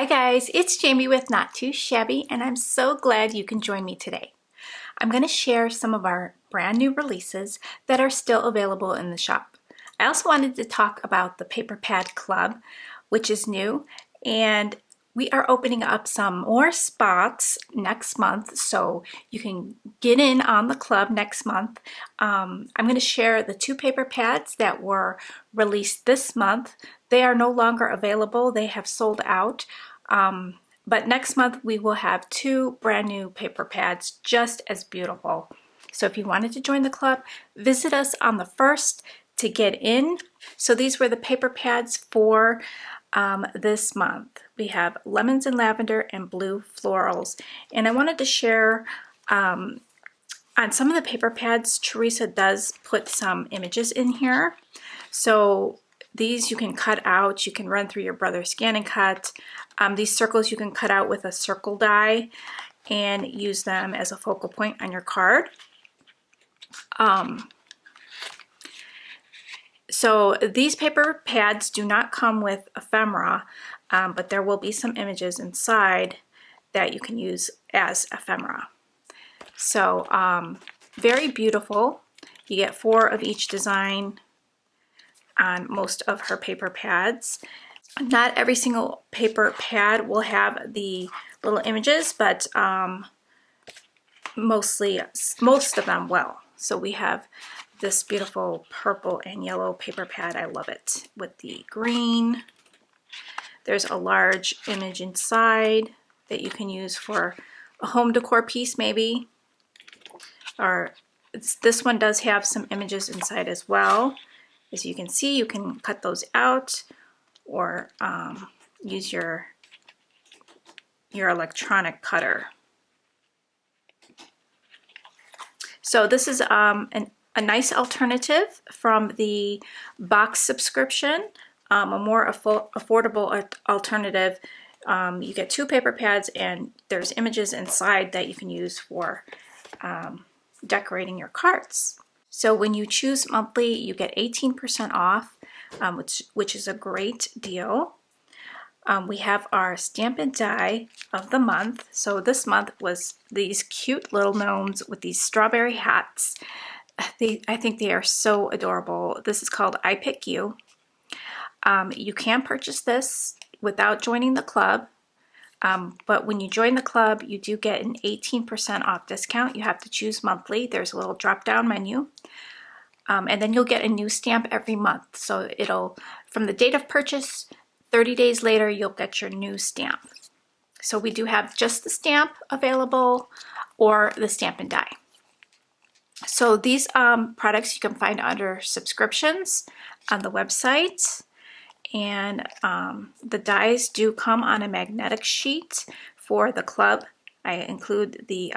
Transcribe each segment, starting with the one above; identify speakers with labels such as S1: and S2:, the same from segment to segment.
S1: Hi guys, it's Jamie with Not Too Shabby, and I'm so glad you can join me today. I'm going to share some of our brand new releases that are still available in the shop. I also wanted to talk about the Paper Pad Club, which is new, and we are opening up some more spots next month, so you can get in on the club next month. I'm going to share the 2 paper pads that were released this month. They are no longer available. They have sold out. But next month we will have 2 brand new paper pads just as beautiful. So if you wanted to join the club, visit us on the 1st to get in. So these were the paper pads for this month. We have lemons and lavender and blue florals. And I wanted to share on some of the paper pads, Teresa does put some images in here. So these you can cut out, you can run through your Brother Scan and Cut. These circles you can cut out with a circle die and use them as a focal point on your card. So these paper pads do not come with ephemera, but there will be some images inside that you can use as ephemera. So very beautiful. You get 4 of each design on most of her paper pads. Not every single paper pad will have the little images, but most of them will. So we have this beautiful purple and yellow paper pad. I love it with the green. There's a large image inside that you can use for a home decor piece maybe. Or this one does have some images inside as well. As you can see, you can cut those out or use your electronic cutter. So this is a nice alternative from the box subscription, a more affordable alternative. You get 2 paper pads and there's images inside that you can use for decorating your cards. So when you choose monthly, you get 18% off, which is a great deal. We have our stamp and die of the month. So this month was these cute little gnomes with these strawberry hats. I think they are so adorable. This is called I Pick You. You can purchase this without joining the club, but when you join the club, you do get an 18% off discount. You have to choose monthly. There's a little drop-down menu, and then you'll get a new stamp every month. So it'll, from the date of purchase, 30 days later, you'll get your new stamp. So we do have just the stamp available or the stamp and die. So these products you can find under subscriptions on the website, and the dies do come on a magnetic sheet for the club. I include the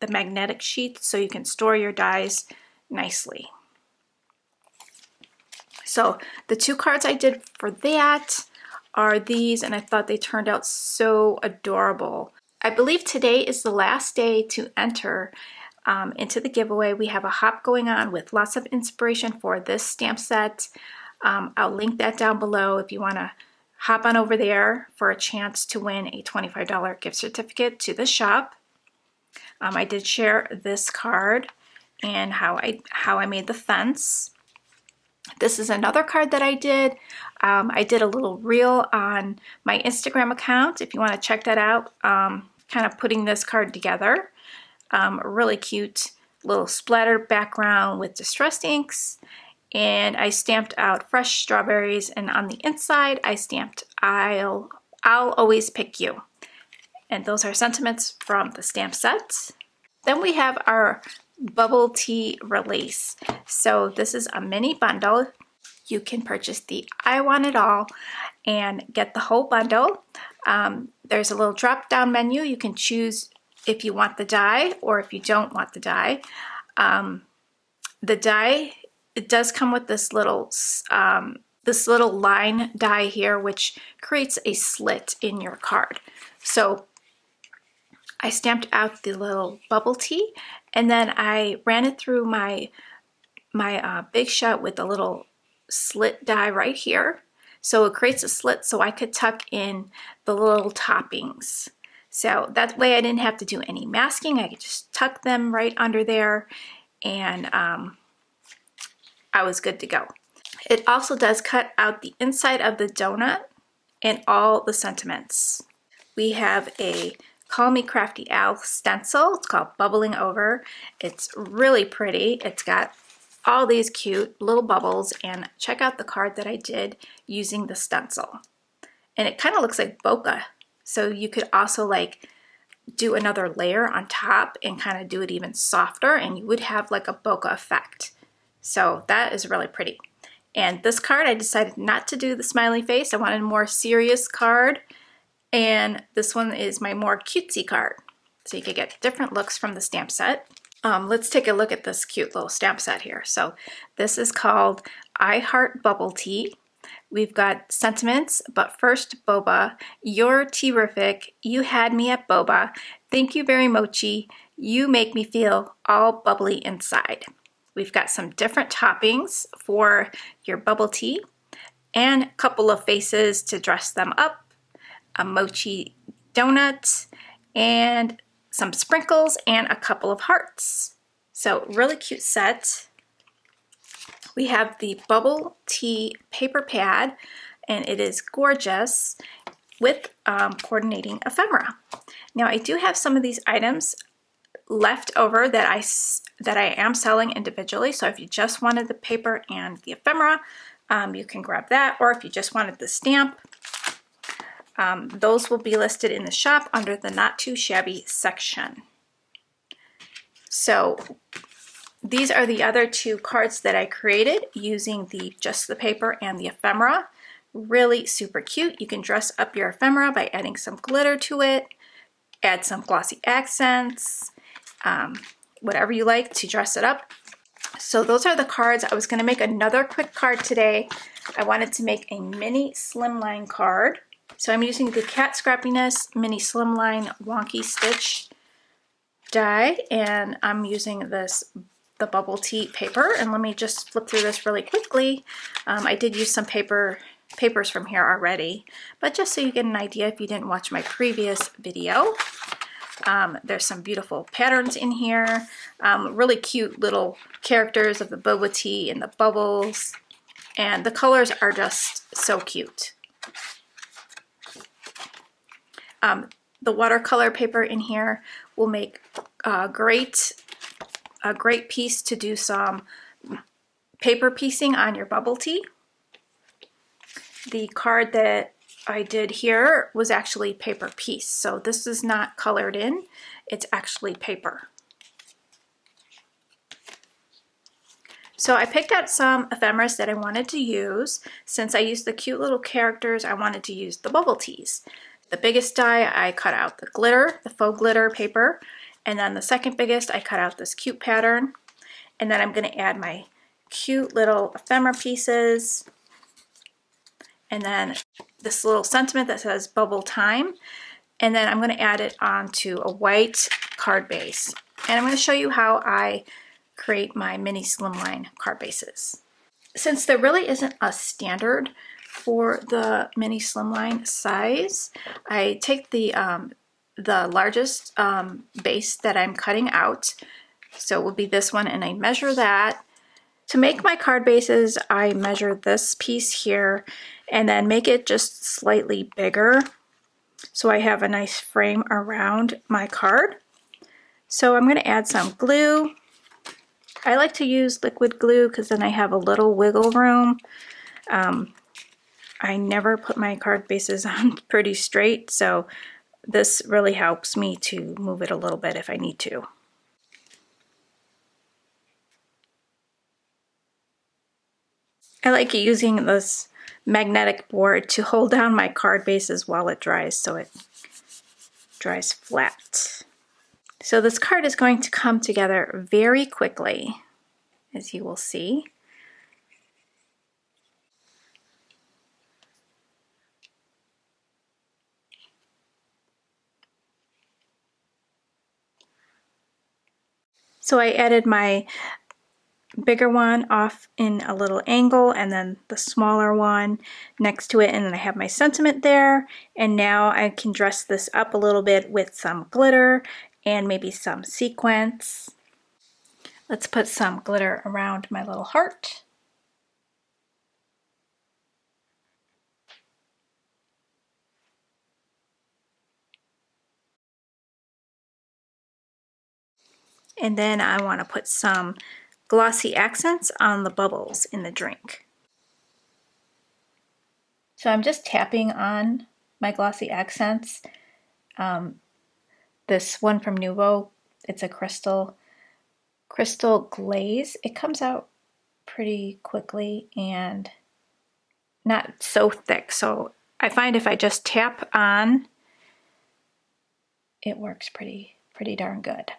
S1: magnetic sheet so you can store your dies nicely. So the 2 cards I did for that are these, and I thought they turned out so adorable. I believe today is the last day to enter into the giveaway. We have a hop going on with lots of inspiration for this stamp set. I'll link that down below if you want to hop on over there for a chance to win a $25 gift certificate to the shop. I did share this card and how I made the fence. This is another card that I did. I did a little reel on my Instagram account if you want to check that out, kind of putting this card together. A really cute little splattered background with distressed inks, and I stamped out fresh strawberries, and on the inside I stamped I'll always pick you. And those are sentiments from the stamp set. Then we have our bubble tea release. So this is a mini bundle. You can purchase the I Want It All and get the whole bundle. There's a little drop down menu. You can choose if you want the die or if you don't want the die. The die, it does come with this little line die here, which creates a slit in your card. So I stamped out the little bubble tea, and then I ran it through my Big Shot with a little slit die right here. so it creates a slit so I could tuck in the little toppings. So that way I didn't have to do any masking. I could just tuck them right under there, and I was good to go. It also does cut out the inside of the donut and all the sentiments. We have a Call Me Crafty Al stencil. It's called Bubbling Over. It's really pretty. It's got all these cute little bubbles, and check out the card that I did using the stencil. And it kind of looks like bokeh. So you could also like do another layer on top and kind of do it even softer, and you would have like a bokeh effect. So that is really pretty. And this card, I decided not to do the smiley face. I wanted a more serious card. And this one is my more cutesy card. So you could get different looks from the stamp set. Let's take a look at this cute little stamp set here. So this is called I Heart Bubble Tea. We've got sentiments, but first boba. You're terrific. You had me at boba. Thank you very mochi. You make me feel all bubbly inside. We've got some different toppings for your bubble tea and a couple of faces to dress them up. A mochi donut, and some sprinkles, and a couple of hearts. So really cute set. We have the bubble tea paper pad, and it is gorgeous with coordinating ephemera. Now I do have some of these items left over that I am selling individually. So if you just wanted the paper and the ephemera, you can grab that, or if you just wanted the stamp, those will be listed in the shop under the Not Too Shabby section. So these are the other two cards that I created using just the paper and the ephemera. Really super cute. You can dress up your ephemera by adding some glitter to it, add some glossy accents, whatever you like to dress it up. So those are the cards. I was going to make another quick card today. I wanted to make a mini slimline card. So I'm using the Cat Scrappiness Mini Slimline Wonky Stitch die, and I'm using the bubble tea paper. And let me just flip through this really quickly. I did use some papers from here already, but just so you get an idea if you didn't watch my previous video. There's some beautiful patterns in here, really cute little characters of the boba tea and the bubbles, and the colors are just so cute. The watercolor paper in here will make a great piece to do some paper piecing on your bubble tea. The card that I did here was actually paper piece, so this is not colored in, it's actually paper. So I picked out some ephemeras that I wanted to use. Since I used the cute little characters, I wanted to use the bubble teas. The biggest die, I cut out the glitter, the faux glitter paper, and then the second biggest, I cut out this cute pattern, and then I'm going to add my cute little ephemera pieces, and then this little sentiment that says bubble time, and then I'm going to add it onto a white card base. And I'm going to show you how I create my mini slimline card bases. Since there really isn't a standard for the mini slimline size, I take the largest base that I'm cutting out, so it will be this one, and I measure that. To make my card bases, I measure this piece here and then make it just slightly bigger so I have a nice frame around my card. So I'm going to add some glue. I like to use liquid glue because then I have a little wiggle room. I never put my card bases on pretty straight, so this really helps me to move it a little bit if I need to. I like using this magnetic board to hold down my card bases while it dries so it dries flat. So this card is going to come together very quickly, as you will see. So I added my bigger one off in a little angle and then the smaller one next to it, and then I have my sentiment there. And now I can dress this up a little bit with some glitter and maybe some sequins. Let's put some glitter around my little heart. And then I want to put some glossy accents on the bubbles in the drink. So I'm just tapping on my glossy accents. This one from Nuvo, it's a crystal glaze. It comes out pretty quickly and not so thick. So I find if I just tap on, it works pretty darn good.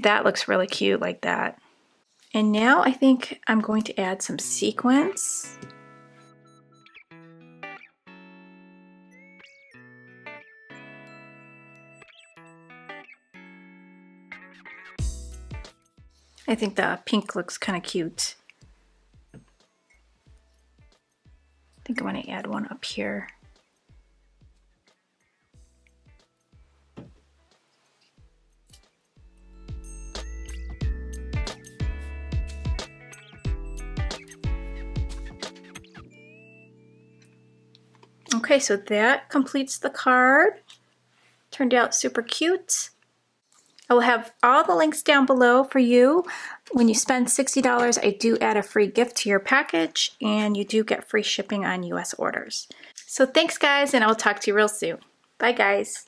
S1: That looks really cute like that. And now I think I'm going to add some sequins. I think the pink looks kind of cute. I think I want to add one up here. Okay, so that completes the card. Turned out super cute. I will have all the links down below for you. When you spend $60, I do add a free gift to your package, and you do get free shipping on US orders. So thanks guys, and I'll talk to you real soon. Bye guys.